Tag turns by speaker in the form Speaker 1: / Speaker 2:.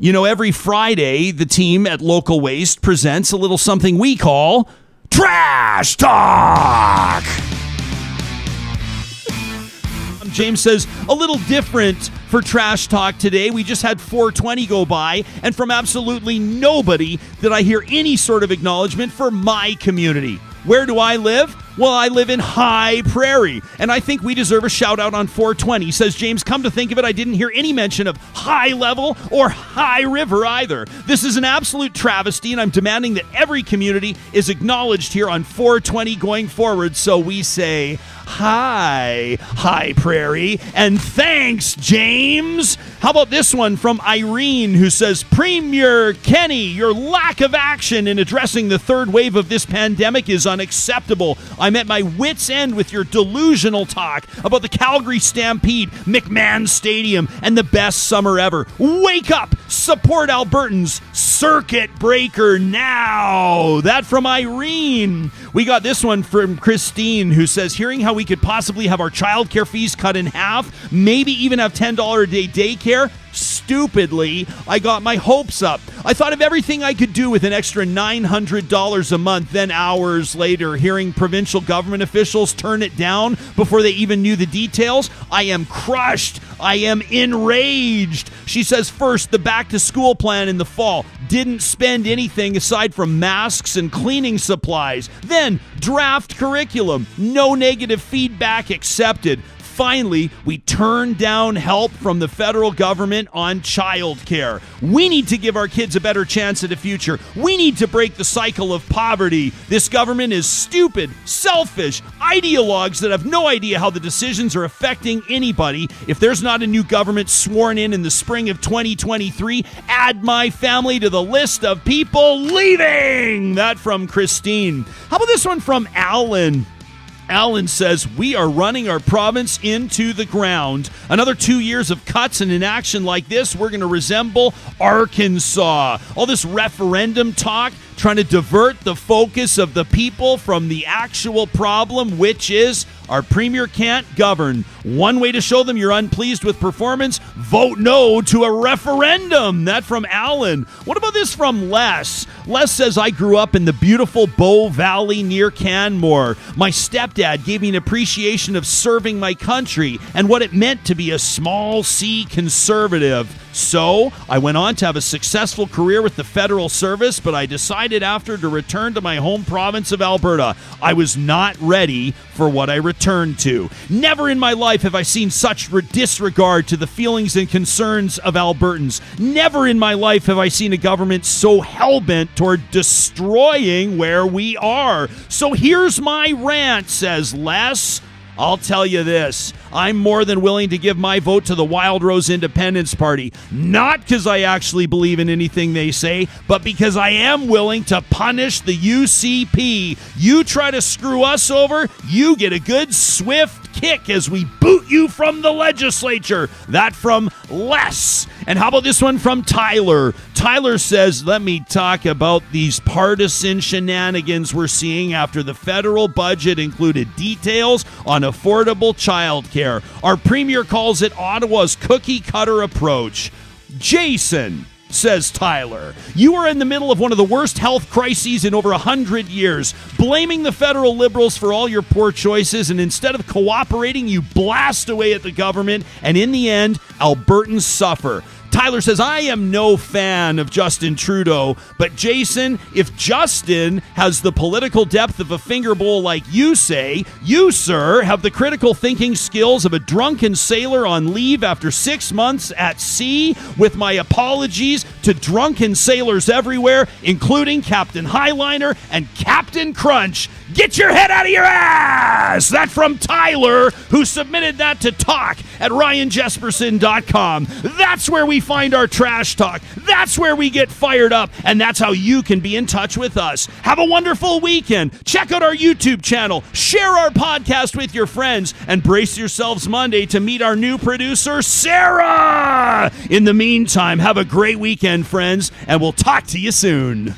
Speaker 1: You know, every Friday, the team at Local Waste presents a little something we call Trash Talk. James says, a little different for Trash Talk today. We just had 420 go by, and from absolutely nobody did I hear any sort of acknowledgement for my community. Where do I live? Well, I live in High Prairie, and I think we deserve a shout-out on 420. Says James, come to think of it, I didn't hear any mention of High Level or High River either. This is an absolute travesty, and I'm demanding that every community is acknowledged here on 420 going forward, so we say, hi, High Prairie, and thanks, James. How about this one from Irene, who says, Premier Kenny, your lack of action in addressing the third wave of this pandemic is unacceptable. I'm at my wit's end with your delusional talk about the Calgary Stampede, McMahon Stadium, and the best summer ever. Wake up! Support Albertans! Circuit breaker now! That from Irene. We got this one from Christine, who says, hearing how we could possibly have our childcare fees cut in half, maybe even have $10 a day daycare, stupidly, I got my hopes up. I thought of everything I could do with an extra $900 a month. Then hours later, hearing provincial government officials turn it down before they even knew the details, I am crushed. I am enraged. She says, first, the back-to-school plan in the fall didn't spend anything aside from masks and cleaning supplies. Then, draft curriculum. No negative feedback accepted. Finally, we turned down help from the federal government on childcare. We need to give our kids a better chance at a future. We need to break the cycle of poverty. This government is stupid, selfish, ideologues that have no idea how the decisions are affecting anybody. If there's not a new government sworn in the spring of 2023, add my family to the list of people leaving. That from Christine. How about this one from Alan? Alan says, we are running our province into the ground. Another 2 years of cuts and inaction like this, we're going to resemble Arkansas. All this referendum talk, trying to divert the focus of the people from the actual problem, which is our premier can't govern. One way to show them you're unpleased with performance, vote no to a referendum. That from Alan. What about this from Les? Les says, I grew up in the beautiful Bow Valley near Canmore. My stepdad gave me an appreciation of serving my country and what it meant to be a small C conservative. So, I went on to have a successful career with the federal service, but I decided after to return to my home province of Alberta. I was not ready for what I returned to. Never in my life have I seen such disregard to the feelings and concerns of Albertans. Never in my life have I seen a government so hell-bent toward destroying where we are. So here's my rant, says Les. I'll tell you this, I'm more than willing to give my vote to the Wild Rose Independence Party. Not because I actually believe in anything they say, but because I am willing to punish the UCP. You try to screw us over, you get a good swift kick as we boot you from the legislature. That from Les. And how about this one from Tyler? Tyler says, let me talk about these partisan shenanigans we're seeing after the federal budget included details on affordable childcare. Our premier calls it Ottawa's cookie-cutter approach. Jason, says Tyler, you are in the middle of one of the worst health crises in over 100 years, blaming the federal Liberals for all your poor choices, and instead of cooperating, you blast away at the government, and in the end, Albertans suffer. Tyler says, I am no fan of Justin Trudeau, but Jason, if Justin has the political depth of a finger bowl like you say, you, sir, have the critical thinking skills of a drunken sailor on leave after 6 months at sea. With my apologies to drunken sailors everywhere, including Captain Highliner and Captain Crunch. Get your head out of your ass! That from Tyler, who submitted that to talk at ryanjesperson.com. That's where we find our trash talk. That's where we get fired up, and that's how you can be in touch with us. Have a wonderful weekend. Check out our YouTube channel. Share our podcast with your friends, and brace yourselves Monday to meet our new producer, Sarah! In the meantime, have a great weekend, friends, and we'll talk to you soon.